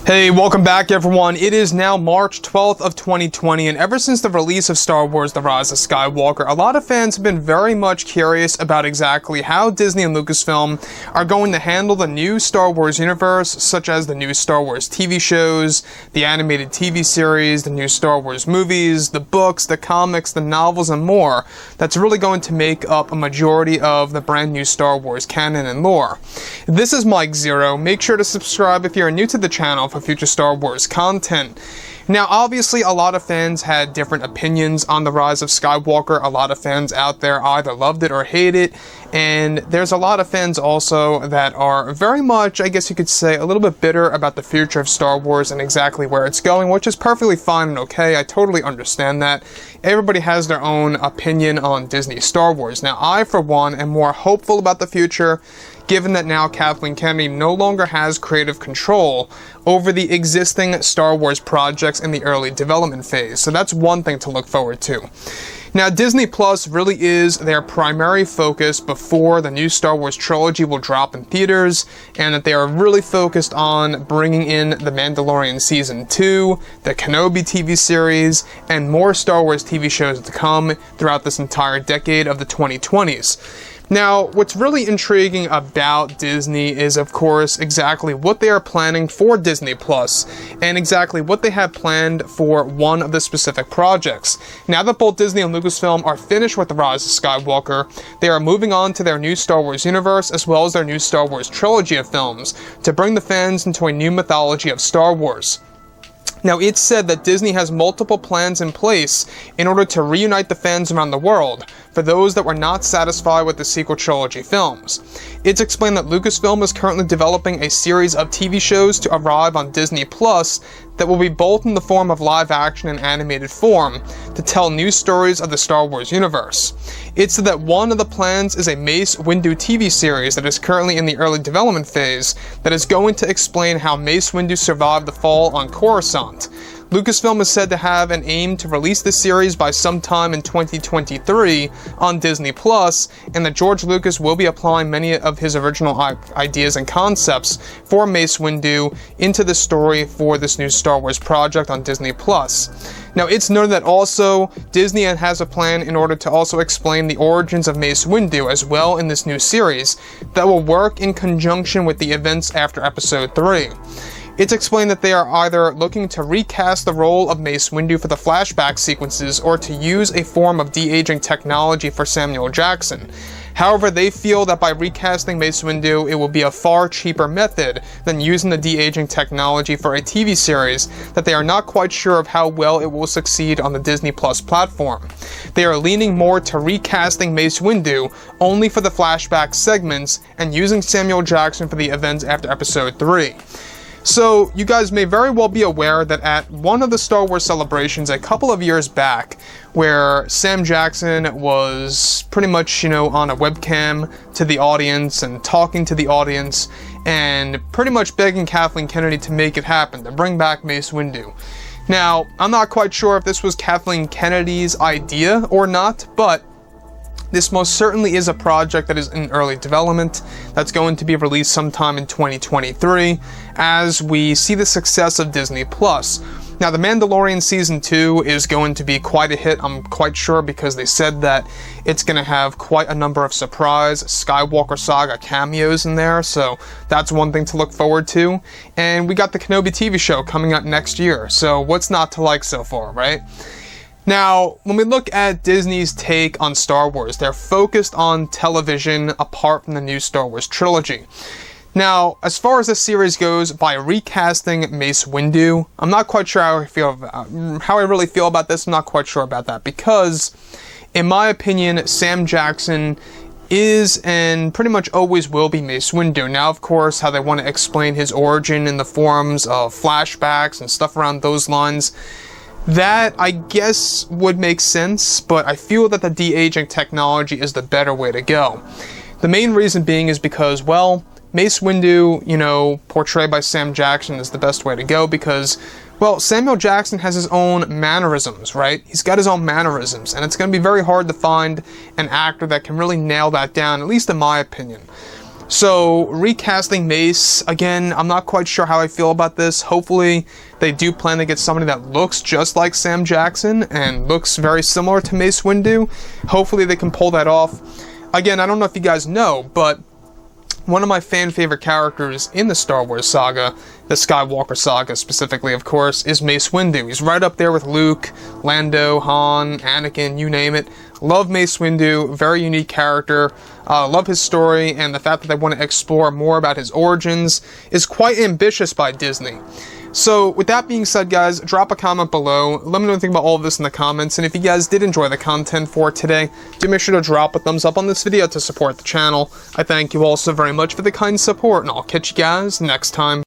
Hey, welcome back everyone. It is now March 12th of 2020, and ever since the release of Star Wars The Rise of Skywalker, a lot of fans have been very much curious about exactly how Disney and Lucasfilm are going to handle the new Star Wars universe, such as the new Star Wars TV shows, the animated TV series, the new Star Wars movies, the books, the comics, the novels, and more. That's really going to make up a majority of the brand new Star Wars canon and lore. This is Mike Zero. Make sure to subscribe if you're new to the channel for future Star Wars content. Now, obviously, a lot of fans had different opinions on The Rise of Skywalker. A lot of fans out there either loved it or hate it, and there's a lot of fans also that are very much, I guess you could say, a little bit bitter about the future of Star Wars and exactly where it's going, which is perfectly fine and okay. I totally understand that. Everybody has their own opinion on Disney Star Wars. Now, I, for one, am more hopeful about the future, given that now Kathleen Kennedy no longer has creative control over the existing Star Wars projects in the early development phase. So that's one thing to look forward to. Now, Disney Plus really is their primary focus before the new Star Wars trilogy will drop in theaters, and that they are really focused on bringing in The Mandalorian Season 2, the Kenobi TV series, and more Star Wars TV shows to come throughout this entire decade of the 2020s. Now, what's really intriguing about Disney is, of course, exactly what they are planning for Disney Plus, and exactly what they have planned for one of the specific projects. Now that both Disney and Lucasfilm are finished with The Rise of Skywalker, they are moving on to their new Star Wars universe, as well as their new Star Wars trilogy of films, to bring the fans into a new mythology of Star Wars. Now, it's said that Disney has multiple plans in place in order to reunite the fans around the world for those that were not satisfied with the sequel trilogy films. It's explained that Lucasfilm is currently developing a series of TV shows to arrive on Disney Plus that will be both in the form of live action and animated form to tell new stories of the Star Wars universe. It's said that one of the plans is a Mace Windu TV series that is currently in the early development phase that is going to explain how Mace Windu survived the fall on Coruscant. Lucasfilm is said to have an aim to release this series by sometime in 2023 on Disney Plus, and that George Lucas will be applying many of his original ideas and concepts for Mace Windu into the story for this new Star Wars project on Disney Plus. Now, it's noted that also Disney has a plan in order to also explain the origins of Mace Windu as well in this new series that will work in conjunction with the events after Episode 3. It's explained that they are either looking to recast the role of Mace Windu for the flashback sequences or to use a form of de-aging technology for Sameul Jackson. However, they feel that by recasting Mace Windu, it will be a far cheaper method than using the de-aging technology for a TV series that they are not quite sure of how well it will succeed on the Disney Plus platform. They are leaning more to recasting Mace Windu only for the flashback segments and using Sameul Jackson for the events after Episode 3. So, you guys may very well be aware that at one of the Star Wars celebrations a couple of years back, where Sam Jackson was pretty much, on a webcam to the audience and talking to the audience and pretty much begging Kathleen Kennedy to make it happen, to bring back Mace Windu. Now, I'm not quite sure if this was Kathleen Kennedy's idea or not, but this most certainly is a project that is in early development that's going to be released sometime in 2023 as we see the success of Disney Plus. Now, The Mandalorian Season 2 is going to be quite a hit, I'm quite sure, because they said that it's going to have quite a number of surprise SKYWALKER saga cameos in there, so that's one thing to look forward to. And we got the Kenobi TV show coming out next year, so what's not to like so far, right? Now, when we look at Disney's take on Star Wars, they're focused on television apart from the new Star Wars trilogy. Now, as far as this series goes, by recasting Mace Windu, I'm not quite sure how I really feel about this. I'm not quite sure about that because, in my opinion, Sam Jackson is and pretty much always will be Mace Windu. Now, of course, how they want to explain his origin in the forms of flashbacks and stuff around those lines, that, I guess, would make sense, but I feel that the de-aging technology is the better way to go. The main reason being is because, well, Mace Windu, portrayed by Sam Jackson is the best way to go because, well, Sameul Jackson has his own mannerisms, right? He's got his own mannerisms, and it's going to be very hard to find an actor that can really nail that down, at least in my opinion. So, recasting Mace, again, I'm not quite sure how I feel about this. Hopefully, they do plan to get somebody that looks just like Sameul Jackson and looks very similar to Mace Windu. Hopefully, they can pull that off. Again, I don't know if you guys know, but one of my fan-favorite characters in the Star Wars saga, the Skywalker saga specifically, of course, is Mace Windu. He's right up there with Luke, Lando, Han, Anakin, you name it. Love Mace Windu, very unique character. Love his story, and the fact that they want to explore more about his origins is quite ambitious by Disney. So, with that being said, guys, drop a comment below. Let me know what you think about all of this in the comments, and if you guys did enjoy the content for today, do make sure to drop a thumbs up on this video to support the channel. I thank you all so very much for the kind support, and I'll catch you guys next time.